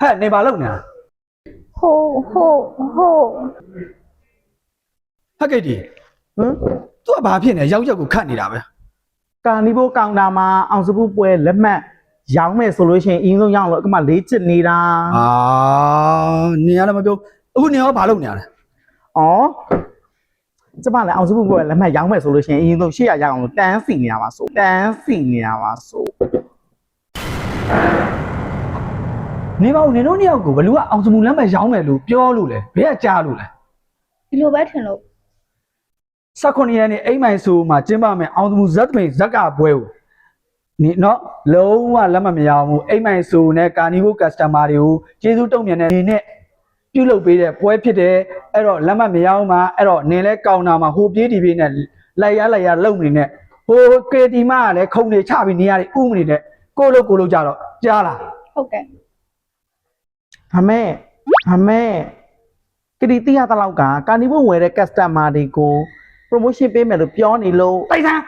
ဟဲ့နေပါလို့ညာဟိုဟဲ့ကိတ်ဒီသူကဘာဖြစ်နေရောက်ကိုခတ်နေတာပဲကာနီဘိုကောင်တာမှာအောင်စပူပွဲလက်မှတ်ရောင်းမယ်ဆိုလို့ရှိရင်အင်းဆုံးရောင်းလို့အခုမှ၄ချစ်နေတာနေရလည်းမပြောအခုနေရောဘာလုပ်နေရလဲကျမလည်းအောင်စပူပွဲလက်မှတ်ရောင်းမယ်ဆိုလို့ရှိရင်အင်းဆုံး800ရအောင်လို့တန်းစီနေရပါဆိုနေပါဦးနေတို့နှစ်ယောက်ကိုဘလူကအောင်စမူလမ်းပဲရောင်းမယ်လို့ပြောလို့လဲဘယ်ကကြားလို့လဲဒီလိုပဲထင်လို့19ရက်နေ့အိမ်မိုင်ဆိုမှာကျင်းပမယ်အောင်စမူဇက်မိန်ဇက်ကပွဲကိုနေနော်လုံးဝလက်မမရအောင်အိမ်မိုင်ဆိုနဲ့ကာနီဗိုကစတမာတွေကိုကျေးဇူးတုံ့ပြန်တဲ့နေနဲ့ပြုလုပ်ပေးတဲ့ပွဲဖြစ်တယ်အဲ့တော့လက်မမရအောင်မှာအဲ့တော့နင်လဲကောင်းတာမှာဟိုပြေးဒီပြေးနဲ့လိုက်ရလုံနေနဲ့ဟိုကေတီမကလည်းခုံနေချပြီးနေရတယ်ဥမနေတဲ့ကိုလို့ကြတော့ကြားလားဟုတ်ကဲ့အမေကတိတိရတလောက်ကကာနီဘိုဝယ်တဲ့ customer တွေကို promotion ပေးမယ်လို့ပြောနေလို့တိုက်စမ်း